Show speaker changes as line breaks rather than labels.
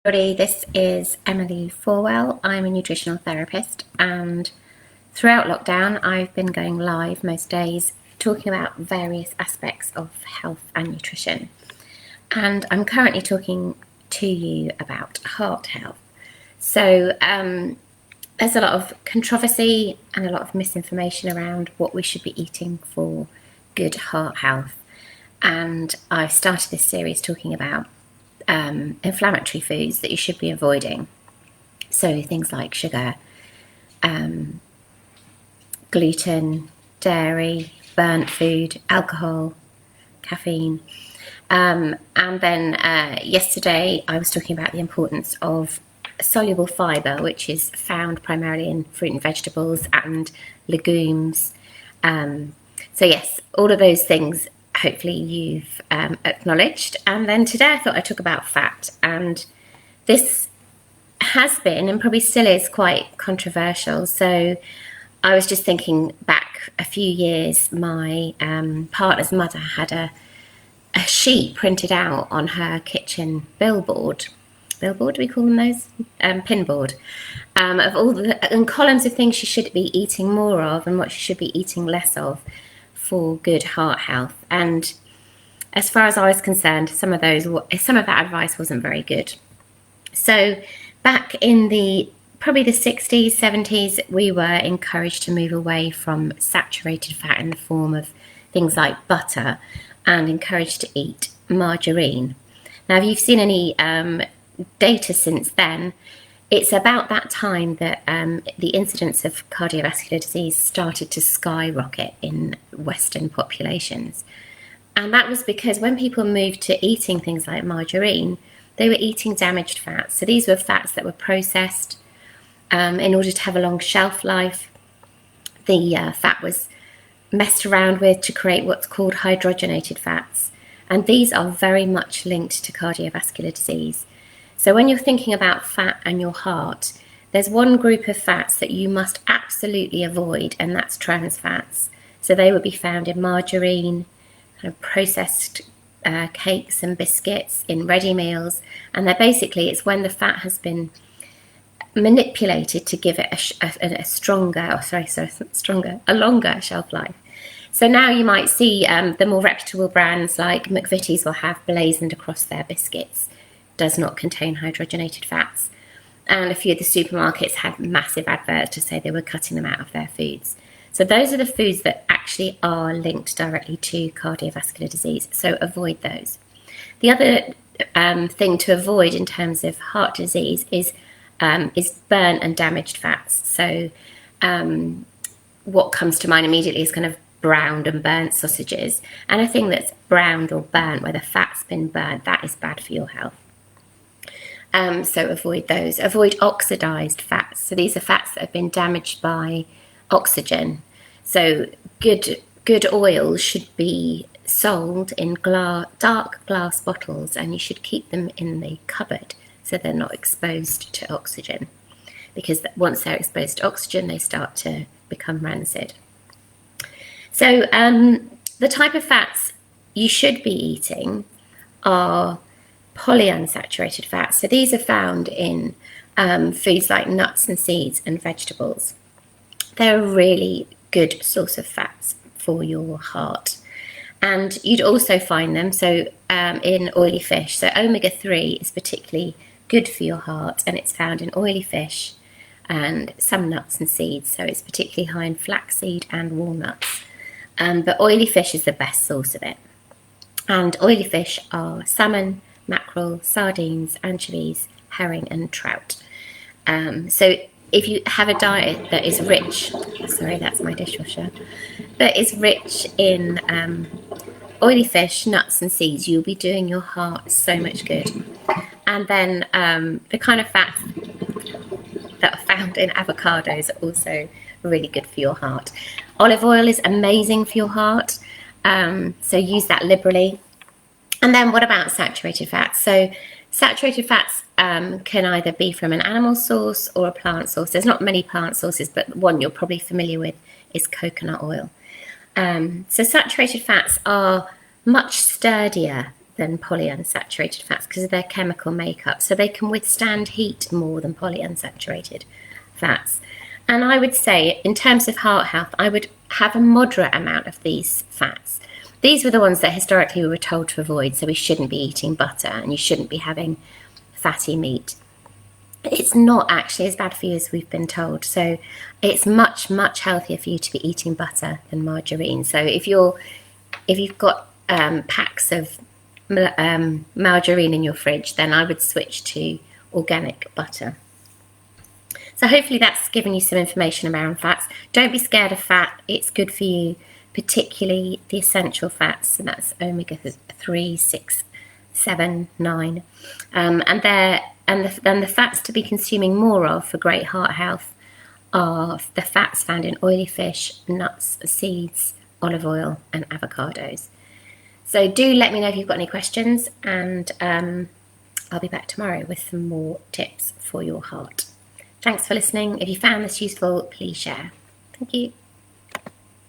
Everybody, this is Emily Forwell. I'm a nutritional therapist, and throughout lockdown I've been going live most days talking about various aspects of health and nutrition. And I'm currently talking to you about heart health. So there's a lot of controversy and a lot of misinformation around what we should be eating for good heart health. And I started this series talking about inflammatory foods that you should be avoiding. So things like sugar, gluten, dairy, burnt food, alcohol, caffeine. And then yesterday I was talking about the importance of soluble fibre, which is found primarily in fruit and vegetables and legumes. So yes, all of those things hopefully you've acknowledged. And then today I thought I'd talk about fat. And this has been and probably still is quite controversial. So I was just thinking back a few years, my partner's mother had a sheet printed out on her kitchen billboard, do we call them those? Pinboard, of all the and columns of things she should be eating more of and what she should be eating less of for good heart health. And as far as I was concerned, some of that advice wasn't very good. So back in probably the 60s, 70s, we were encouraged to move away from saturated fat in the form of things like butter and encouraged to eat margarine. Now, if you've seen any data since then, it's about that time that the incidence of cardiovascular disease started to skyrocket in Western populations. And that was because when people moved to eating things like margarine, they were eating damaged fats. So these were fats that were processed in order to have a long shelf life. The fat was messed around with to create what's called hydrogenated fats. And these are very much linked to cardiovascular disease. So when you're thinking about fat and your heart, there's one group of fats that you must absolutely avoid, and that's trans fats. So they would be found in margarine, kind of processed cakes and biscuits, in ready meals. And it's when the fat has been manipulated to give it a longer shelf life. So now you might see the more reputable brands like McVitie's will have blazoned across their biscuits, does not contain hydrogenated fats. And a few of the supermarkets had massive adverts to say they were cutting them out of their foods. So those are the foods that actually are linked directly to cardiovascular disease. So avoid those. The other thing to avoid in terms of heart disease is burnt and damaged fats. So what comes to mind immediately is kind of browned and burnt sausages. Anything that's browned or burnt where the fat's been burnt, that is bad for your health. So avoid those. Avoid oxidized fats. So these are fats that have been damaged by oxygen. So good oils should be sold in dark glass bottles, and you should keep them in the cupboard so they're not exposed to oxygen. Because once they're exposed to oxygen, they start to become rancid. So the type of fats you should be eating are polyunsaturated fats. So these are found in foods like nuts and seeds and vegetables. They're a really good source of fats for your heart. And you'd also find them in oily fish. So omega-3 is particularly good for your heart, and it's found in oily fish and some nuts and seeds. So it's particularly high in flaxseed and walnuts. But oily fish is the best source of it. And oily fish are salmon, mackerel, sardines, anchovies, herring, and trout. So if you have a diet that is rich, that's my dishwasher, that is rich in oily fish, nuts, and seeds, you'll be doing your heart so much good. And then the kind of fats that are found in avocados are also really good for your heart. Olive oil is amazing for your heart, so use that liberally. And then what about saturated fats? So saturated fats can either be from an animal source or a plant source. There's not many plant sources, but one you're probably familiar with is coconut oil. So saturated fats are much sturdier than polyunsaturated fats because of their chemical makeup. So they can withstand heat more than polyunsaturated fats. And I would say, in terms of heart health, I would have a moderate amount of these fats. These were the ones that historically we were told to avoid, so we shouldn't be eating butter and you shouldn't be having fatty meat. It's not actually as bad for you as we've been told. So it's much, much healthier for you to be eating butter than margarine. So if you've got packs of margarine in your fridge, then I would switch to organic butter. So hopefully that's given you some information around fats. Don't be scared of fat. It's good for you, particularly the essential fats, and that's omega-3, 6, 7, 9. And the fats to be consuming more of for great heart health are the fats found in oily fish, nuts, seeds, olive oil and avocados. So do let me know if you've got any questions, and I'll be back tomorrow with some more tips for your heart. Thanks for listening. If you found this useful, please share. Thank you.